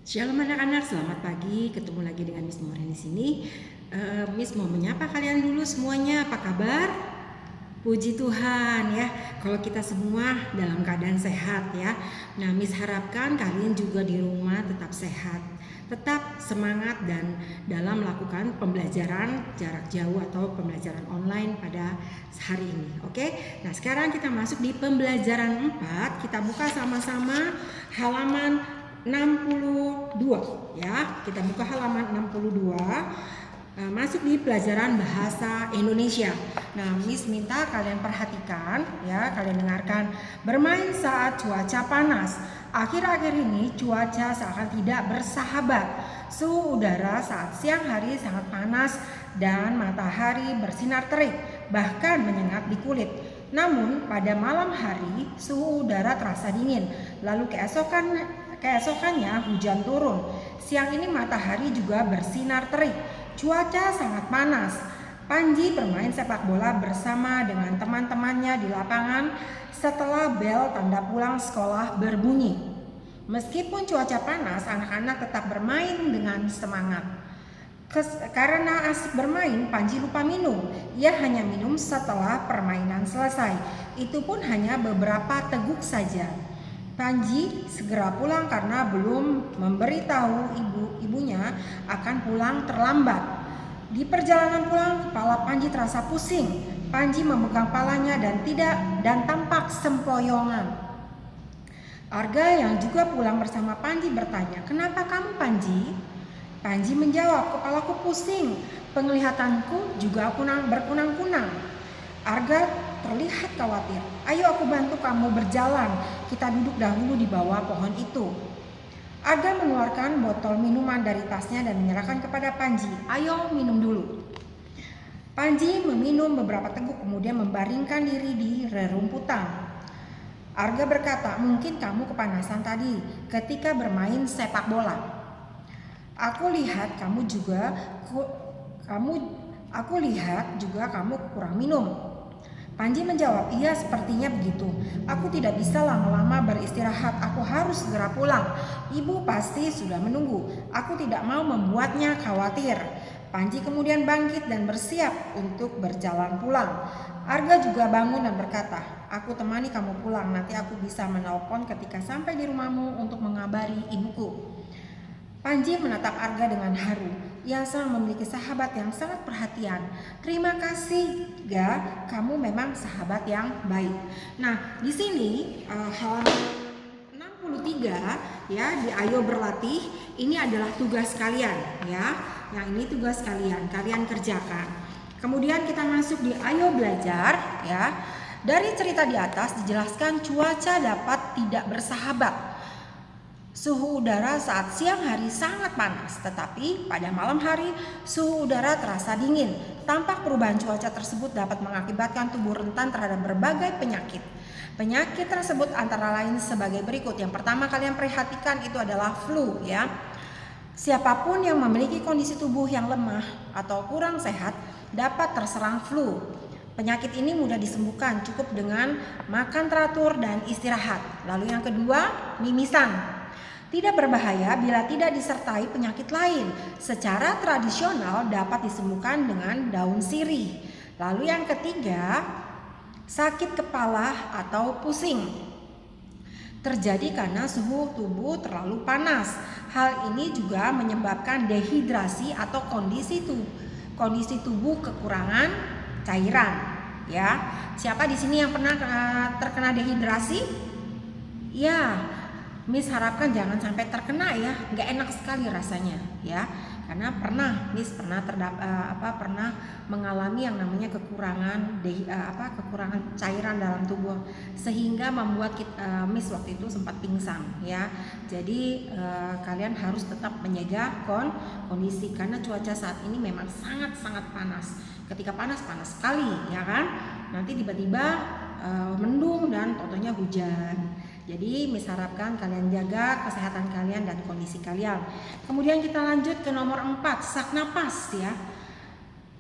Shalom anak-anak, selamat pagi. Ketemu lagi dengan Miss Moren di sini. Miss mau menyapa kalian dulu semuanya. Apa kabar? Puji Tuhan ya. Kalau kita semua dalam keadaan sehat ya. Nah, Miss harapkan kalian juga di rumah tetap sehat, tetap semangat dan dalam melakukan pembelajaran jarak jauh atau pembelajaran online pada hari ini. Oke. Nah, sekarang kita masuk di pembelajaran 4. Kita buka sama-sama halaman 62 ya. Kita buka halaman 62. Masuk di pelajaran bahasa Indonesia. Nah, Miss minta kalian perhatikan ya, kalian dengarkan. Bermain saat cuaca panas. Akhir-akhir ini cuaca seakan tidak bersahabat. Suhu udara saat siang hari sangat panas dan matahari bersinar terik, bahkan menyengat di kulit. Namun pada malam hari suhu udara terasa dingin. Lalu keesokannya hujan turun. Siang ini matahari juga bersinar terik. Cuaca sangat panas. Panji bermain sepak bola bersama dengan teman-temannya di lapangan setelah bel tanda pulang sekolah berbunyi. Meskipun cuaca panas, anak-anak tetap bermain dengan semangat. Karena asik bermain, Panji lupa minum. Ia hanya minum setelah permainan selesai. Itu pun hanya beberapa teguk saja. Panji segera pulang karena belum memberitahu ibunya akan pulang terlambat. Di perjalanan pulang, kepala Panji terasa pusing. Panji memegang palanya dan tampak sempoyongan. Arga yang juga pulang bersama Panji bertanya, "Kenapa kamu, Panji?" Panji menjawab, "Kepalaku pusing, penglihatanku juga berkunang-kunang." Arga terlihat khawatir. "Ayo aku bantu kamu berjalan. Kita duduk dahulu di bawah pohon itu." Arga mengeluarkan botol minuman dari tasnya dan menyerahkan kepada Panji. "Ayo minum dulu." Panji meminum beberapa teguk kemudian membaringkan diri di rerumputan. Arga berkata, "Mungkin kamu kepanasan tadi ketika bermain sepak bola. Aku lihat kamu kurang minum." Panji menjawab, "Iya, sepertinya begitu. Aku tidak bisa lama-lama beristirahat. Aku harus segera pulang. Ibu pasti sudah menunggu. Aku tidak mau membuatnya khawatir." Panji kemudian bangkit dan bersiap untuk berjalan pulang. Arga juga bangun dan berkata, "Aku temani kamu pulang. Nanti aku bisa menelpon ketika sampai di rumahmu untuk mengabari ibuku." Panji menatap Arga dengan haru. Ia sang memiliki sahabat yang sangat perhatian. "Terima kasih, Ga. Kamu memang sahabat yang baik." Nah, di sini halaman 63 ya, di Ayo Berlatih, ini adalah tugas kalian ya. Yang ini tugas kalian kerjakan. Kemudian kita masuk di Ayo Belajar ya. Dari cerita di atas dijelaskan cuaca dapat tidak bersahabat. Suhu udara saat siang hari sangat panas, tetapi pada malam hari suhu udara terasa dingin. Tampak perubahan cuaca tersebut dapat mengakibatkan tubuh rentan terhadap berbagai penyakit. Penyakit tersebut antara lain sebagai berikut. Yang pertama kalian perhatikan itu adalah flu ya. Siapapun yang memiliki kondisi tubuh yang lemah atau kurang sehat dapat terserang flu. Penyakit ini mudah disembuhkan cukup dengan makan teratur dan istirahat. Lalu yang kedua, mimisan. Tidak berbahaya bila tidak disertai penyakit lain. Secara tradisional dapat disembuhkan dengan daun sirih. Lalu yang ketiga, sakit kepala atau pusing. Terjadi karena suhu tubuh terlalu panas. Hal ini juga menyebabkan dehidrasi atau kondisi tubuh kekurangan cairan. Ya, siapa di sini yang pernah terkena dehidrasi? Ya, Miss harapkan jangan sampai terkena ya, nggak enak sekali rasanya ya, karena Miss pernah mengalami yang namanya kekurangan cairan dalam tubuh sehingga membuat Miss waktu itu sempat pingsan ya. Jadi kalian harus tetap menjaga kondisi karena cuaca saat ini memang sangat panas. Ketika panas sekali ya kan, nanti tiba-tiba mendung dan contohnya hujan. Jadi Miss harapkan kalian jaga kesehatan kalian dan kondisi kalian. Kemudian kita lanjut ke nomor 4, sesak napas ya.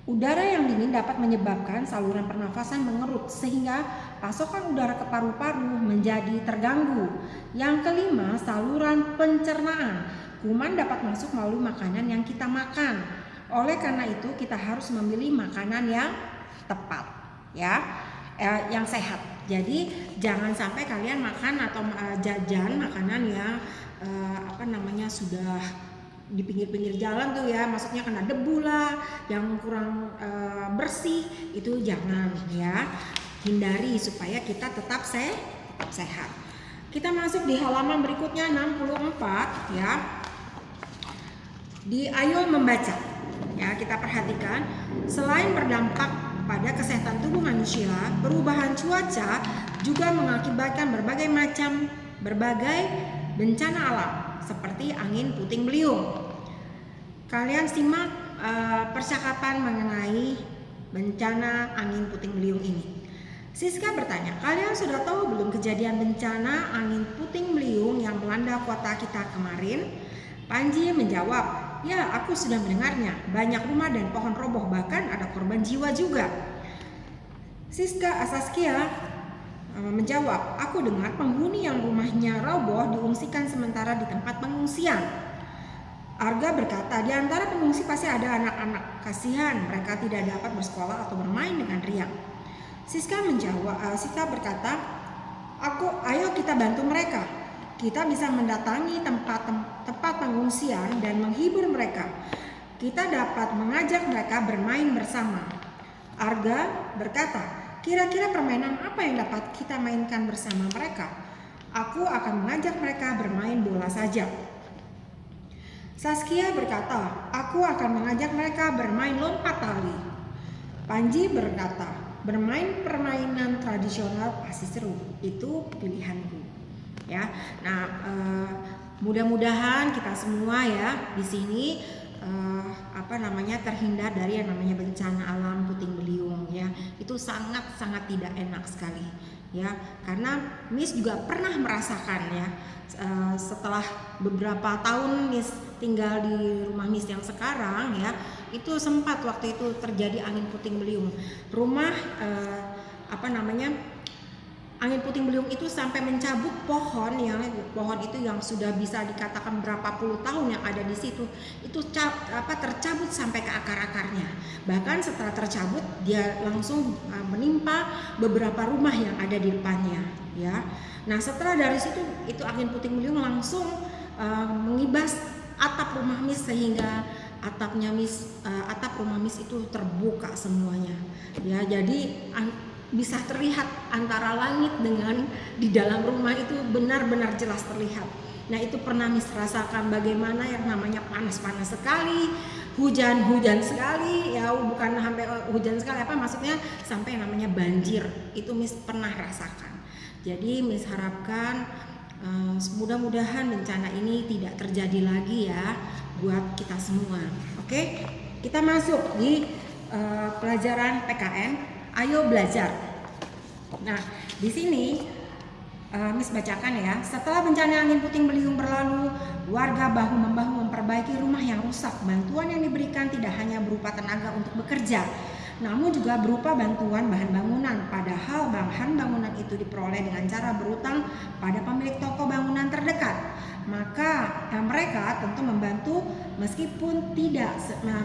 Udara yang dingin dapat menyebabkan saluran pernafasan mengerut sehingga pasokan udara ke paru-paru menjadi terganggu. Yang kelima, saluran pencernaan. kuman dapat masuk melalui makanan yang kita makan. Oleh karena itu kita harus memilih makanan yang tepat, ya, yang sehat. Jadi jangan sampai kalian makan atau jajan makanan yang sudah di pinggir-pinggir jalan tuh ya, maksudnya kena debu lah, yang kurang bersih, itu jangan ya, hindari supaya kita tetap sehat. Kita masuk di halaman berikutnya 64 ya. Di Ayo Membaca ya, kita perhatikan selain berdampak pada kesehatan tubuh manusia, perubahan cuaca juga mengakibatkan berbagai bencana alam seperti angin puting beliung. Kalian simak percakapan mengenai bencana angin puting beliung ini. Siska bertanya, kalian sudah tahu belum kejadian bencana angin puting beliung yang melanda kota kita kemarin? Panji menjawab, ya aku sudah mendengarnya. Banyak rumah dan pohon roboh, bahkan ada korban jiwa juga. Saskia menjawab, aku dengar penghuni yang rumahnya roboh diungsikan sementara di tempat pengungsian. Arga berkata, di antara pengungsi pasti ada anak-anak. Kasihan, mereka tidak dapat bersekolah atau bermain dengan riang. Siska berkata, ayo kita bantu mereka. Kita bisa mendatangi tempat pengungsian dan menghibur mereka. Kita dapat mengajak mereka bermain bersama. Arga berkata, kira-kira permainan apa yang dapat kita mainkan bersama mereka? Aku akan mengajak mereka bermain bola saja. Saskia berkata, aku akan mengajak mereka bermain lompat tali. Panji berkata, bermain permainan tradisional pasti seru. Itu pilihanku. Ya, nah mudah-mudahan kita semua ya di sini terhindar dari yang namanya bencana alam puting beliung ya. Itu sangat tidak enak sekali ya, karena Miss juga pernah merasakan ya. Setelah beberapa tahun Miss tinggal di rumah Miss yang sekarang ya, itu sempat waktu itu terjadi angin puting beliung. Rumah angin puting beliung itu sampai mencabut pohon itu yang sudah bisa dikatakan berapa puluh tahun yang ada di situ, itu tercabut sampai ke akar-akarnya. Bahkan setelah tercabut dia langsung menimpa beberapa rumah yang ada di depannya ya. Nah setelah dari situ itu angin puting beliung langsung mengibas atap rumah Miss, sehingga atap rumah Miss itu terbuka semuanya ya. Jadi bisa terlihat antara langit dengan di dalam rumah itu benar-benar jelas terlihat. Nah itu pernah Miss rasakan bagaimana yang namanya panas-panas sekali, hujan-hujan sekali ya, bukan sampai hujan sekali maksudnya sampai namanya banjir, itu Miss pernah rasakan. Jadi Miss harapkan mudah-mudahan bencana ini tidak terjadi lagi ya buat kita semua. Oke, kita masuk di pelajaran PKN. Ayo belajar. Nah, di sini Miss bacakan ya. Setelah bencana angin puting beliung berlalu, warga bahu-membahu memperbaiki rumah yang rusak. Bantuan yang diberikan tidak hanya berupa tenaga untuk bekerja, namun juga berupa bantuan bahan bangunan. Padahal bahan bangunan itu diperoleh dengan cara berutang pada pemilik toko bangunan terdekat. Maka mereka tentu membantu meskipun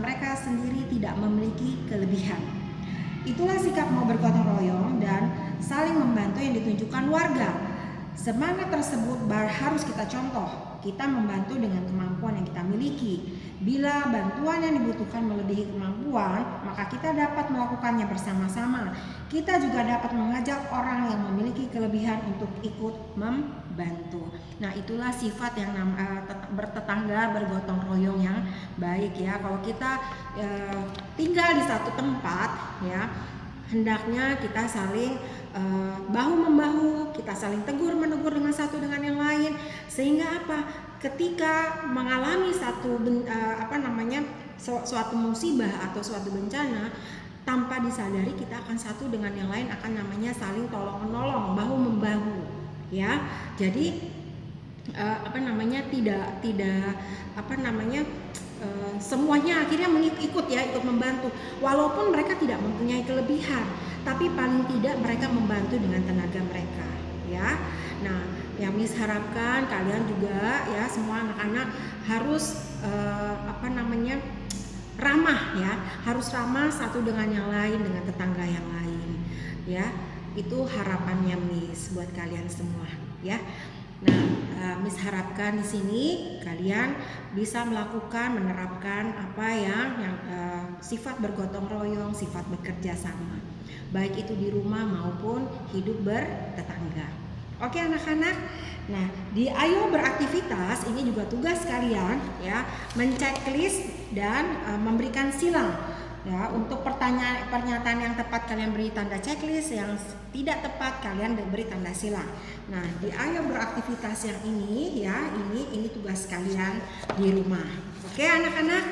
mereka sendiri tidak memiliki kelebihan. Itulah sikap mau bergotong royong dan saling membantu yang ditunjukkan warga. Semangat tersebut harus kita contoh. Kita membantu dengan kemampuan yang kita miliki. Bila bantuan yang dibutuhkan melebihi kemampuan, maka kita dapat melakukannya bersama-sama. Kita juga dapat mengajak orang yang memiliki kelebihan untuk ikut membantu. Nah, itulah sifat yang bertetangga, bergotong royong yang baik ya. Kalau kita tinggal di satu tempat ya, hendaknya kita saling bahu-membahu, kita saling tegur-menegur dengan satu dengan yang lain, sehingga ketika mengalami suatu musibah atau suatu bencana, tanpa disadari kita akan satu dengan yang lain akan namanya saling tolong-menolong, bahu-membahu ya. Jadi semuanya akhirnya ikut membantu, walaupun mereka tidak mempunyai kelebihan, tapi paling tidak mereka membantu dengan tenaga mereka ya. Nah yang Miss harapkan kalian juga ya semua anak-anak harus ramah ya, harus ramah satu dengan yang lain, dengan tetangga yang lain ya. Itu harapannya Miss buat kalian semua ya. Nah, Miss harapkan di sini kalian bisa menerapkan apa yang sifat bergotong royong, sifat bekerja sama, baik itu di rumah maupun hidup bertetangga. Oke anak-anak. Nah, di Ayo Beraktivitas ini juga tugas kalian ya, menceklis dan memberikan silang. Ya, untuk pernyataan yang tepat kalian beri tanda checklist, yang tidak tepat kalian beri tanda silang. Nah, di Ayo Beraktivitas yang ini ya, ini tugas kalian di rumah. Oke anak-anak.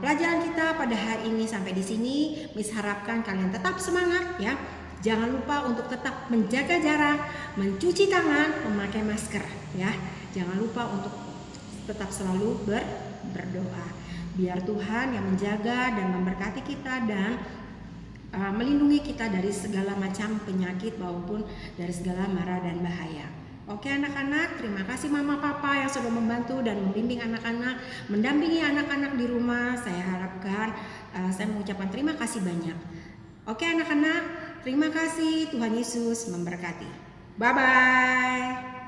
Pelajaran kita pada hari ini sampai di sini. Miss harapkan kalian tetap semangat ya. Jangan lupa untuk tetap menjaga jarak, mencuci tangan, memakai masker ya. Jangan lupa untuk tetap selalu berdoa. Biar Tuhan yang menjaga dan memberkati kita dan melindungi kita dari segala macam penyakit maupun dari segala mara dan bahaya. Oke anak-anak, terima kasih mama papa yang sudah membantu dan membimbing anak-anak, mendampingi anak-anak di rumah. Saya harapkan saya mengucapkan terima kasih banyak. Oke anak-anak, terima kasih. Tuhan Yesus memberkati. Bye-bye.